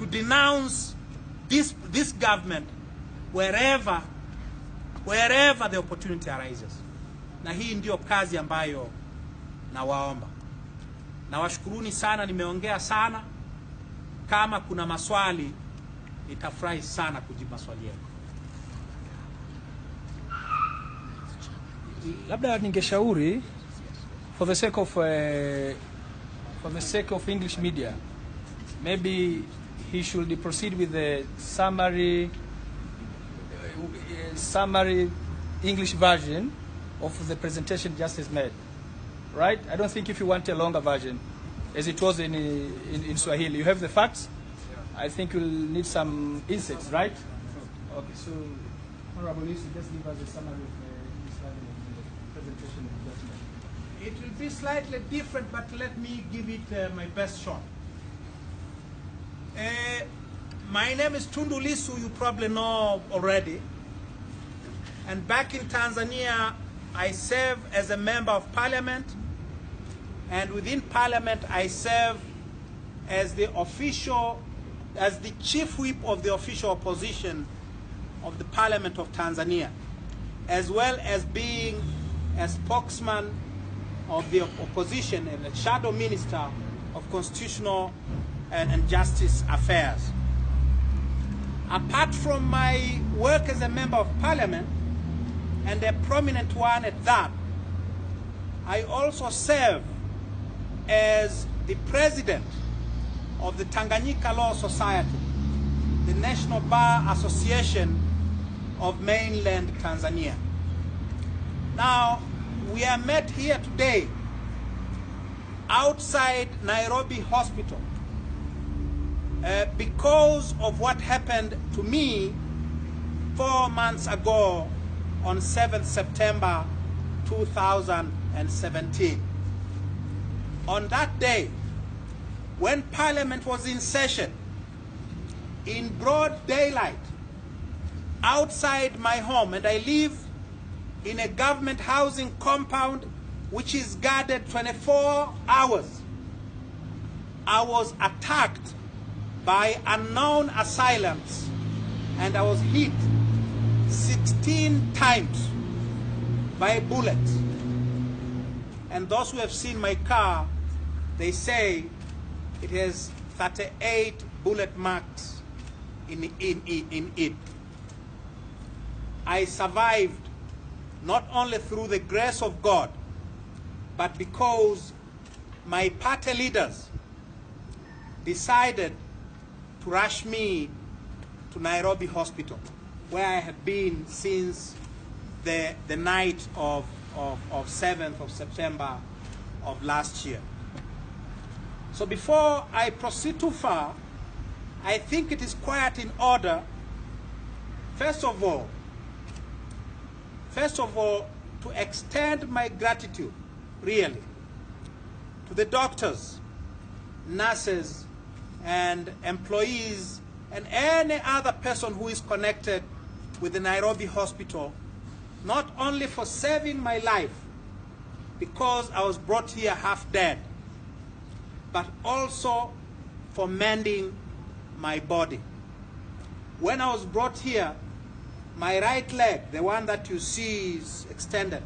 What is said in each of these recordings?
to denounce this government wherever the opportunity arises. Na hii ndio kazi ambayo nawaomba. Nawashukuruni sana, nimeongea sana. Kama kuna maswali, nitafurahi sana kujibu maswali yenu. Labda ningeshauri for the sake of English media, maybe he should proceed with the summary English version of the presentation just as made, right? I don't think if you want a longer version, as it was in Swahili. You have the facts. I think you'll need some insights, right? Okay, so Honorable Lisu, just give us a summary of the English version of the presentation of just made. It will be slightly different, but let me give it my best shot. My name is Tundu Lisu, you probably know already. And back in Tanzania, I serve as a member of parliament. And within parliament, I serve as the chief whip of the official opposition of the parliament of Tanzania, as well as being a spokesman of the opposition and a shadow minister of constitutional and justice affairs. Apart from my work as a member of parliament, and a prominent one at that, I also serve as the president of the Tanganyika Law Society, the National Bar Association of mainland Tanzania. Now, we are met here today outside Nairobi Hospital because of what happened to me 4 months ago on 7th September 2017. On that day, when Parliament was in session, in broad daylight, outside my home, and I live in a government housing compound which is guarded 24 hours, I was attacked by unknown assailants, and I was hit 16 times by bullets. And those who have seen my car, they say it has 38 bullet marks in it. I survived not only through the grace of God, but because my party leaders decided to rush me to Nairobi Hospital, where I have been since the night of 7th of September of last year. So before I proceed too far, I think it is quite in order, first of all, to extend my gratitude, really, to the doctors, nurses, and employees, and any other person who is connected with the Nairobi Hospital, not only for saving my life, because I was brought here half dead, but also for mending my body. When I was brought here, my right leg, the one that you see is extended,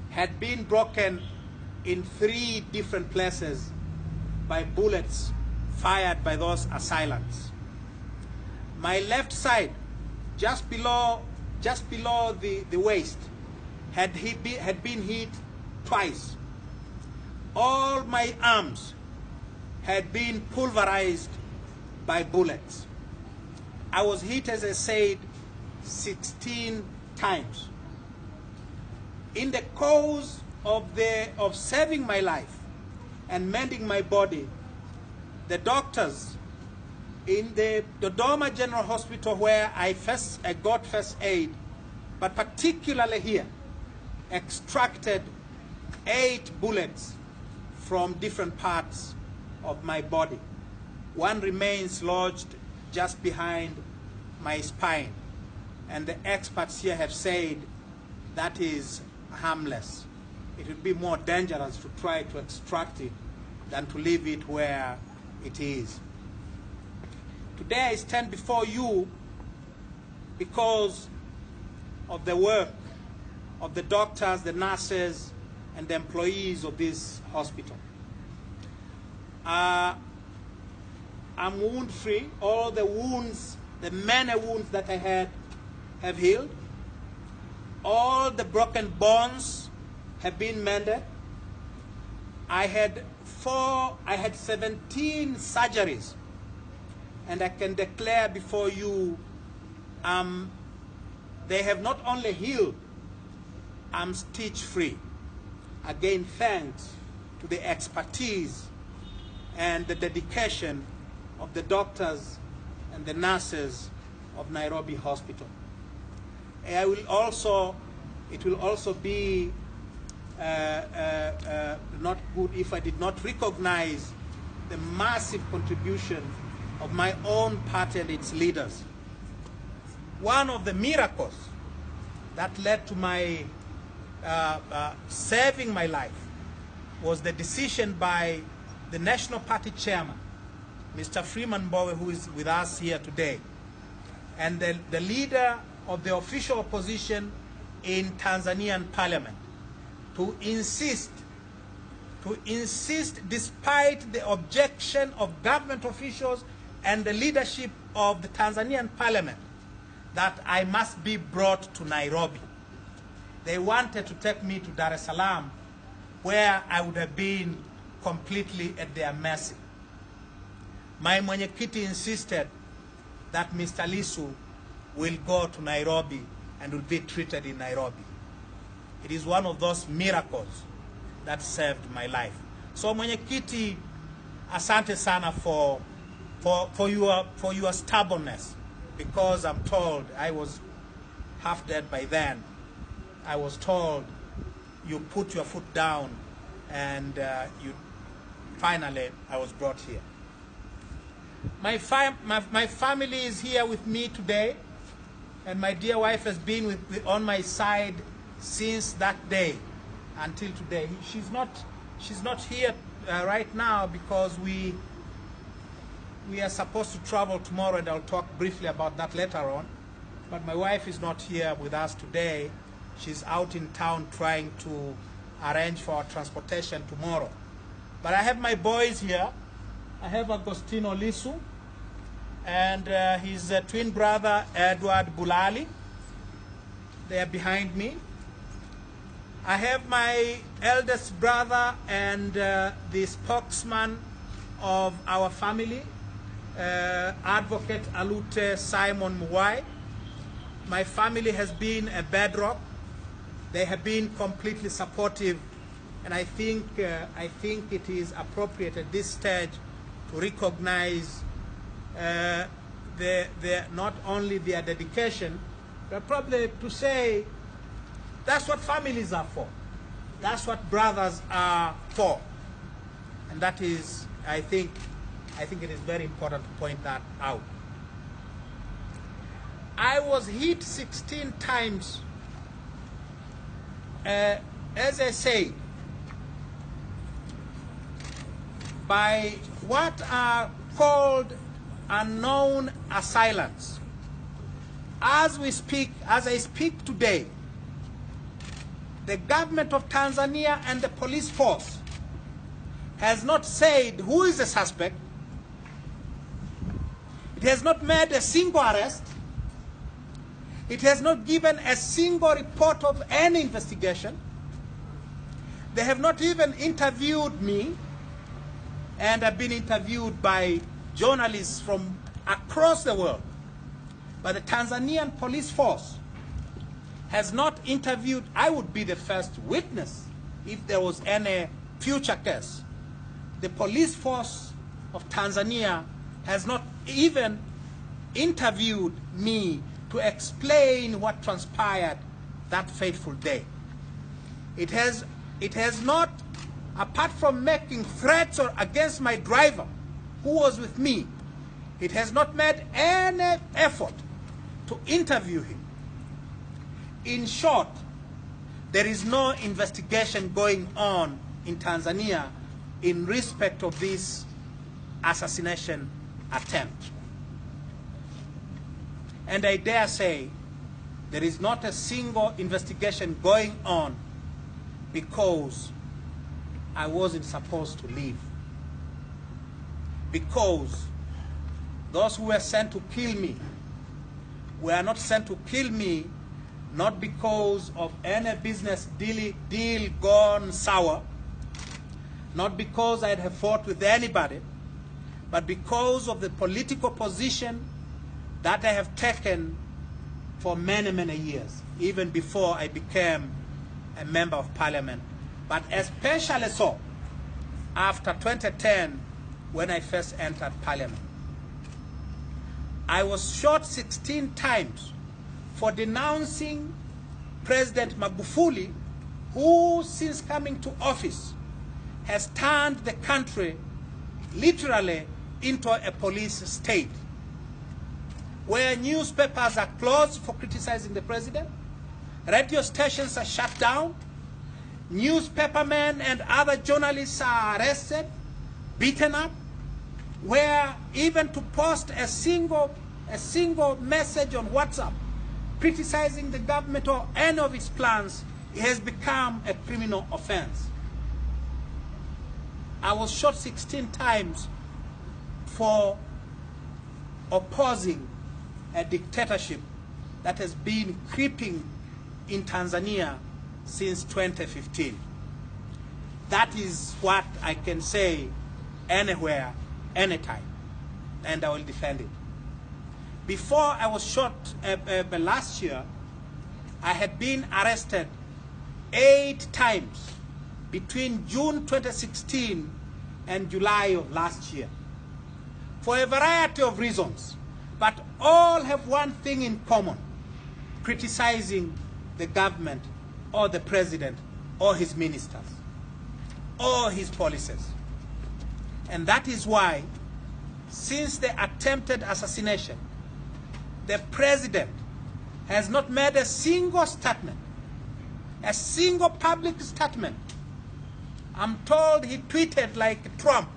had been broken in 3 different places by bullets fired by those assailants. My left side, just below the waist, had been hit twice. All my arms had been pulverized by bullets. I was hit, as I said, 16 times. In the cause of saving my life and mending my body, the doctors in the Dodoma General Hospital, where I got first aid, but particularly here, extracted 8 bullets from different parts of my body. One remains lodged just behind my spine, and the experts here have said that is harmless. It would be more dangerous to try to extract it than to leave it where it is. Today I stand before you because of the work of the doctors, the nurses, and the employees of this hospital. I'm wound-free. All the wounds, the many wounds that I had, have healed. All the broken bones have been mended. I had 17 surgeries, and I can declare before you, they have not only healed, I'm stitch-free. Again, thanks to the expertise and the dedication of the doctors and the nurses of Nairobi Hospital. It will also be not good if I did not recognize the massive contribution of my own party and its leaders. One of the miracles that led to my saving my life was the decision by the National Party Chairman, Mr. Freeman Mbowe, who is with us here today, and the leader of the official opposition in Tanzanian Parliament, to insist, despite the objection of government officials and the leadership of the Tanzanian Parliament, that I must be brought to Nairobi. They wanted to take me to Dar es Salaam, where I would have been completely at their mercy. My mwenyekiti insisted that Mr. Lisu will go to Nairobi and will be treated in Nairobi. It is one of those miracles that saved my life. So mwenyekiti, asante sana for your stubbornness, because I'm told I was half dead by then. I was told you put your foot down, and finally I was brought here. My family is here with me today, and my dear wife has been on my side since that day until today. She's not here right now because we are supposed to travel tomorrow, and I'll talk briefly about that later on. But my wife is not here with us today. She's out in town trying to arrange for our transportation tomorrow. But I have my boys here. I have Agostino Lisu and his twin brother Edward Bulali. They are behind me. I have my eldest brother and the spokesman of our family, Advocate Alute Simon Mwai. My family has been a bedrock. They have been completely supportive, and I think it is appropriate at this stage to recognize not only their dedication, but probably to say that's what families are for. That's what brothers are for, and that is, I think it is very important to point that out. I was hit 16 times. As I say, by what are called unknown assailants. As I speak today, the government of Tanzania and the police force has not said who is the suspect. It has not made a single arrest. It has not given a single report of any investigation. They have not even interviewed me, and I've been interviewed by journalists from across the world. But the Tanzanian police force has not interviewed. I would be the first witness if there was any future case. The police force of Tanzania has not even interviewed me to explain what transpired that fateful day. It has not, apart from making threats against my driver who was with me, it has not made any effort to interview him. In short, there is no investigation going on in Tanzania in respect of this assassination attempt. And I dare say there is not a single investigation going on because I wasn't supposed to leave. Because those who were sent to kill me were not sent to kill me not because of any business deal gone sour, not because I'd have fought with anybody, but because of the political position that I have taken for many, many years, even before I became a member of parliament, but especially so after 2010 when I first entered parliament. I was shot 16 times for denouncing President Magufuli, who since coming to office has turned the country literally into a police state, where newspapers are closed for criticizing the president, radio stations are shut down, newspapermen and other journalists are arrested, beaten up, where even to post a single message on WhatsApp criticizing the government or any of its plans has become a criminal offense. I was shot 16 times for opposing a dictatorship that has been creeping in Tanzania since 2015. That is what I can say anywhere, anytime, and I will defend it. Before I was shot last year, I had been arrested 8 times between June 2016 and July of last year for a variety of reasons, but all have one thing in common: criticizing the government or the president or his ministers or his policies. And that is why, since the attempted assassination, the president has not made a single statement, a single public statement. I'm told he tweeted like Trump.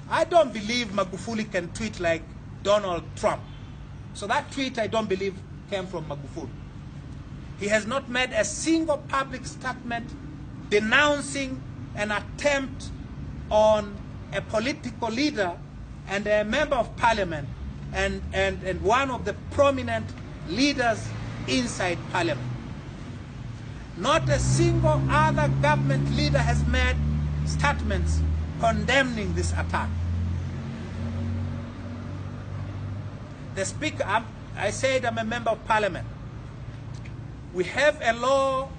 I don't believe Magufuli can tweet like Donald Trump. So that tweet I don't believe came from Magufuli. He has not made a single public statement denouncing an attempt on a political leader and a member of parliament and one of the prominent leaders inside parliament. Not a single other government leader has made statements condemning this attack. The speaker, I said I'm a member of parliament. We have a law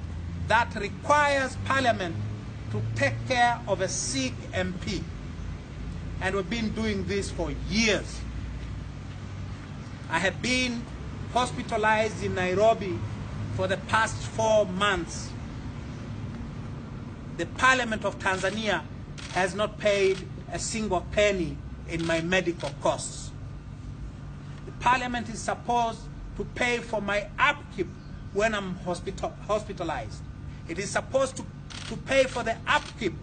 that requires parliament to take care of a sick MP. And we've been doing this for years. I have been hospitalized in Nairobi for the past 4 months. The Parliament of Tanzania has not paid a single penny in my medical costs. The Parliament is supposed to pay for my upkeep when I'm hospitalized. It is supposed to pay for the upkeep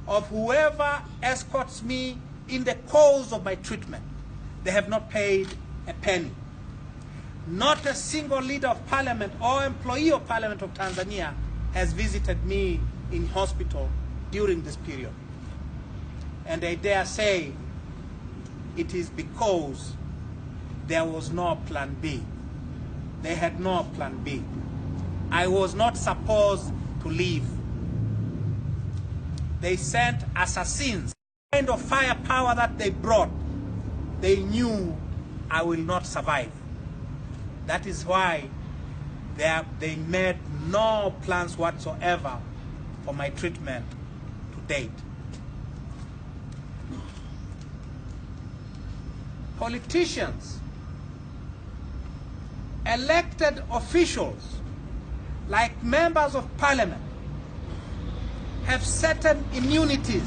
of whoever escorts me in the course of my treatment. They have not paid a penny. Not a single leader of parliament or employee of Parliament of Tanzania has visited me in hospital during this period. And I dare say it is because there was no plan B. They had no plan B. I was not supposed to leave. They sent assassins. The kind of firepower that they brought, they knew I will not survive. That is why they made no plans whatsoever for my treatment to date. Politicians, elected officials, like members of parliament, have certain immunities,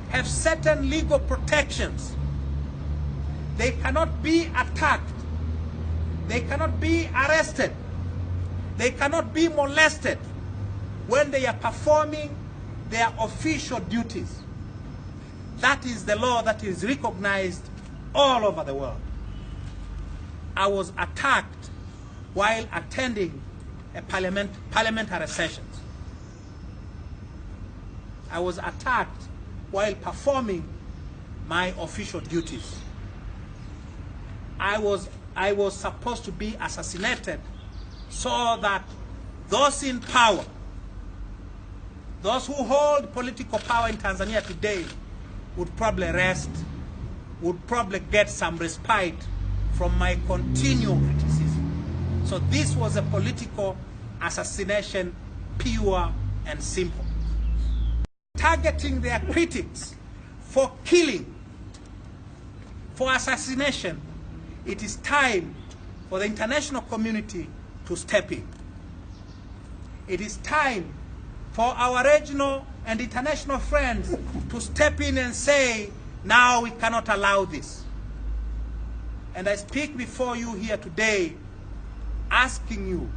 have certain legal protections. They cannot be attacked. They cannot be arrested. They cannot be molested when they are performing their official duties. That is the law that is recognized all over the world. I was attacked while attending a parliamentary sessions. I was attacked while performing my official duties. I was supposed to be assassinated so that those in power, those who hold political power in Tanzania today, would probably rest, would probably get some respite from my continual criticism. So this was a political assassination, pure and simple. Targeting their critics for killing, for assassination, it is time for the international community to step in. It is time for our regional and international friends to step in and say, now we cannot allow this. And I speak before you here today, asking you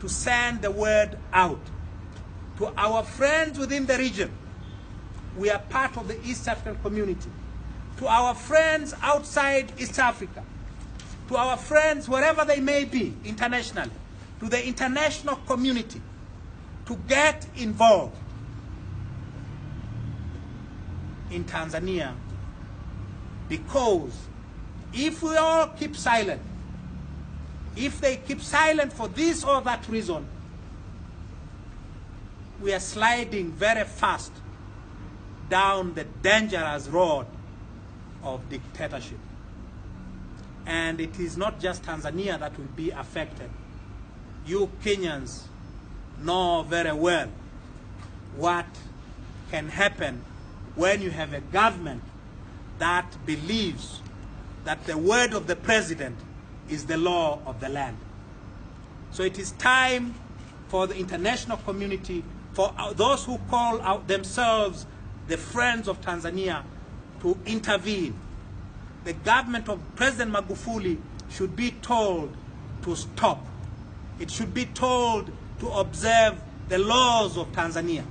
to send the word out to our friends within the region. We are part of the East African community. To our friends outside East Africa, to our friends wherever they may be internationally, to the international community, to get involved in Tanzania, because if we all keep silent, if they keep silent for this or that reason, we are sliding very fast down the dangerous road of dictatorship. And it is not just Tanzania that will be affected. You Kenyans know very well what can happen when you have a government that believes that the word of the president is the law of the land. So it is time for the international community, for those who call out themselves the friends of Tanzania, to intervene. The government of President Magufuli should be told to stop. It should be told to observe the laws of Tanzania.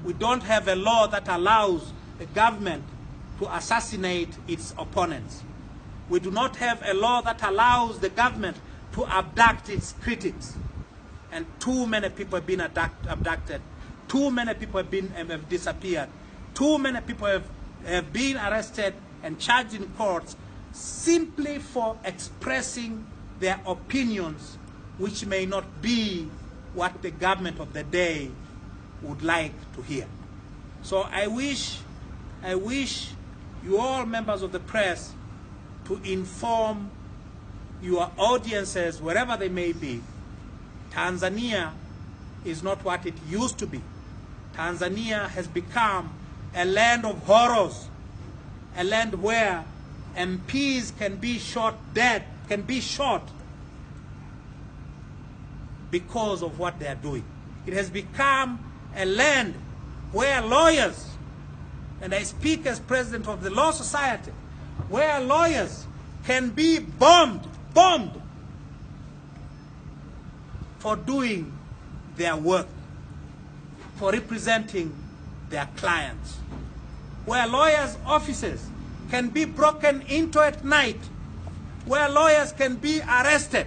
We don't have a law that allows the government to assassinate its opponents. We do not have a law that allows the government to abduct its critics. And too many people have been abducted. Too many people have disappeared. Too many people have been arrested and charged in courts simply for expressing their opinions, which may not be what the government of the day would like to hear. So I wish you all members of the press to inform your audiences, wherever they may be. Tanzania is not what it used to be. Tanzania has become a land of horrors, a land where MPs can be shot dead, can be shot because of what they are doing. It has become a land where lawyers, and I speak as president of the Law Society, where lawyers can be bombed for doing their work, for representing their clients, where lawyers' offices can be broken into at night, where lawyers can be arrested,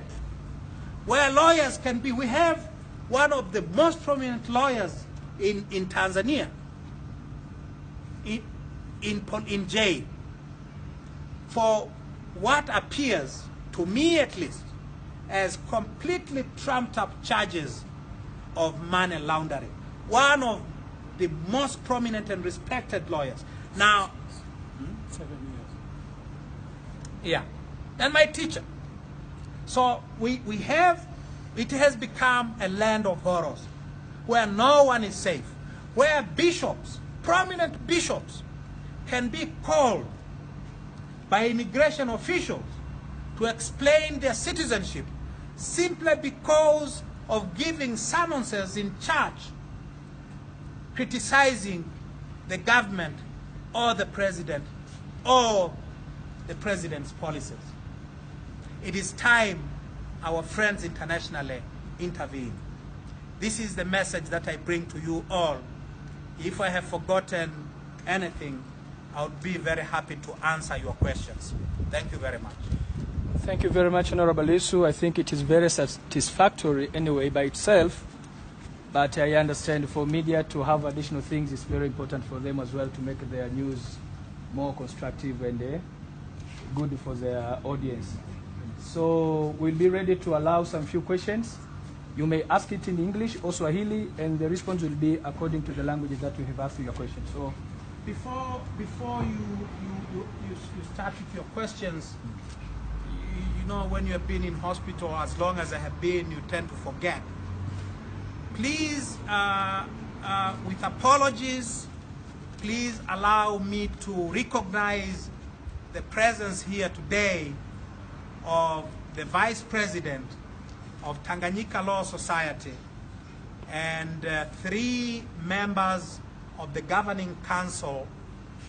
where lawyers can be, we have one of the most prominent lawyers in Tanzania in jail for what appears, to me at least, as completely trumped up charges of money laundering. One of the most prominent and respected lawyers. Now, 7 years. Yeah, and my teacher. So we have, it has become a land of horrors, where no one is safe, where bishops, prominent bishops, can be called by immigration officials to explain their citizenship simply because of giving sermons in church criticizing the government or the president or the president's policies. It is time our friends internationally intervene. This is the message that I bring to you all. If I have forgotten anything, I would be very happy to answer your questions. Thank you very much. Thank you very much, Honorable Lisu. I think it is very satisfactory anyway by itself, but I understand for media to have additional things is very important for them as well to make their news more constructive and good for their audience. So we'll be ready to allow some few questions. You may ask it in English or Swahili, and the response will be according to the languages that you have asked your question. So before you start with your questions, you know, when you have been in hospital as long as I have been, you tend to forget. Please, with apologies, please allow me to recognize the presence here today of the Vice President of Tanganyika Law Society and 3 members of the Governing Council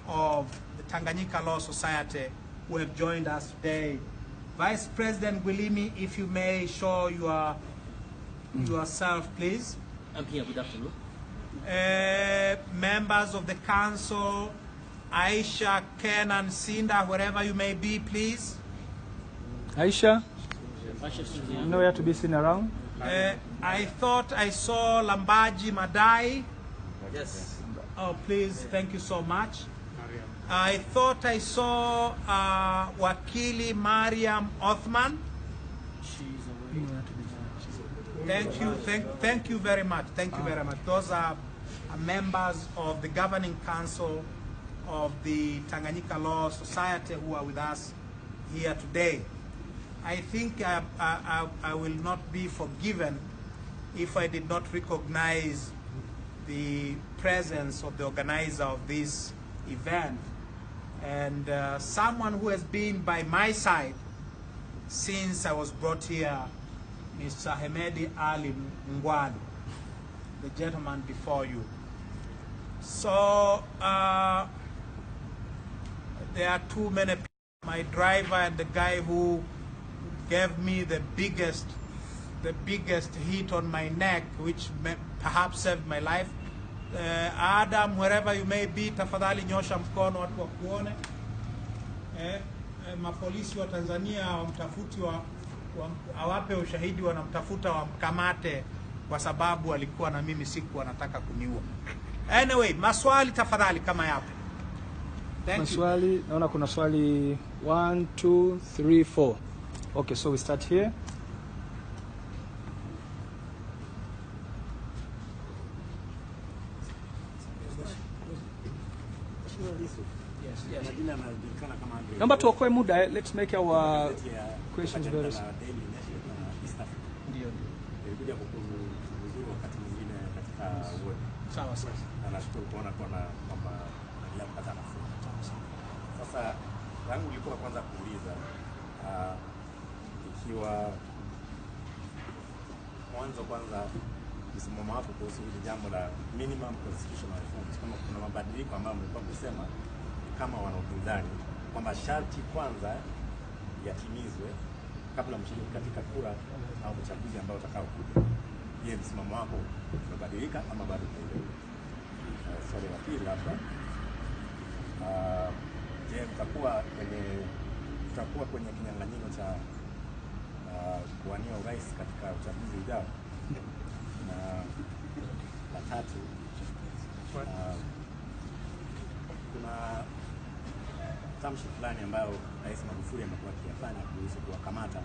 of the Tanganyika Law Society who have joined us today. Vice President Gwilimi, if you may show yourself, please. I'm here. Good afternoon. Members of the council, Aisha, Ken, and Sinda, wherever you may be, please. Aisha, nowhere to be seen around. I thought I saw Lambaji Madai. Yes. Oh, please, thank you so much. I thought I saw Wakili Mariam Othman. Thank you, thank you very much. Thank you very much. Those are members of the Governing Council of the Tanganyika Law Society who are with us here today. I think I will not be forgiven if I did not recognize the presence of the organizer of this event and someone who has been by my side since I was brought here, Mr. Hemedi Ali Ngwadu, the gentleman before you. So there are too many people. My driver and the guy who gave me the biggest hit on my neck, which perhaps saved my life. Adam, wherever you may be, tafadhali nyosha mkono watu wakuone. Mapolisi wa Tanzania wamtafuti awape ushahidi, wanamtafuta wamkamate kwa sababu alikuwa na mimi siku anataka kuniua. Anyway, maswali tafadhali kama yapo. Maswali, naona kuna swali 1, 2, 3, 4. Okay, so we start here. Number 2, kwa muda, let's make our questions very simple. Sawa sawa. Nashukuru kuona kwamba naendelea kupata nafuu. Sasa yangu ilikuwa kwanza kuuliza ikiwa kwanza msimamo wako kuhusu hili jambo la minimum constitutional reforms, kama kuna mabadiliko ambayo mlikuwa msema kama wana upinzani kwamba sharti kwanza yatimizwe kabla mshiriki katika kura au uchaguzi ambao utakao kuja. Je, msimamo wako umebadilika ama bado unaendelea? Swali la pili hapa, je, tutakuwa kwenye kinyang'anyiro cha kuwania urais katika uchaguzi ujao? Na la tatu, kuna tamshi fulani ambayo Rais Magufuli amekuwa akiyafanya kuhusu kuwakamata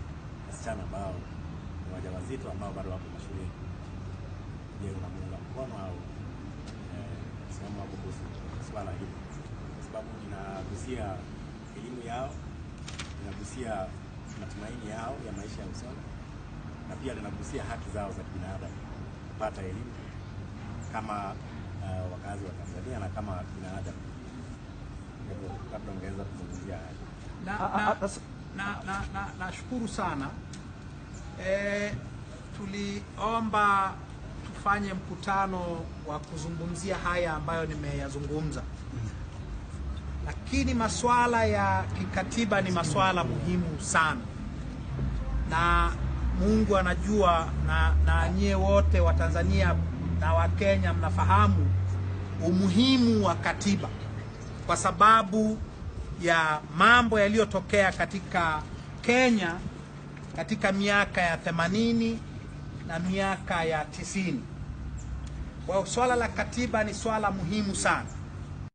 wasichana ambao ni wajawazito ambao bado wako mashuleni. Je, unamuunga mkono au msimamo wako kuhusu swala hili? Kwa sababu inagusia elimu yao, inagusia matumaini yao ya maisha ya usoni, na pia linagusia haki zao za binadamu kupata elimu kama wakazi wa Tanzania na kama binadamu. Labda ungeweza kuzungumzia haya. Nashukuru sana. Tuliomba tufanye mkutano wa kuzungumzia haya ambayo nimeyazungumza. Lakini masuala ya kikatiba ni masuala muhimu sana. Na Mungu anajua na nyie wote wa Tanzania na wa Kenya mnafahamu umuhimu wa katiba kwa sababu ya mambo yaliyotokea katika Kenya katika miaka ya 80 na miaka ya 90. Kwa hiyo swala la katiba ni swala muhimu sana.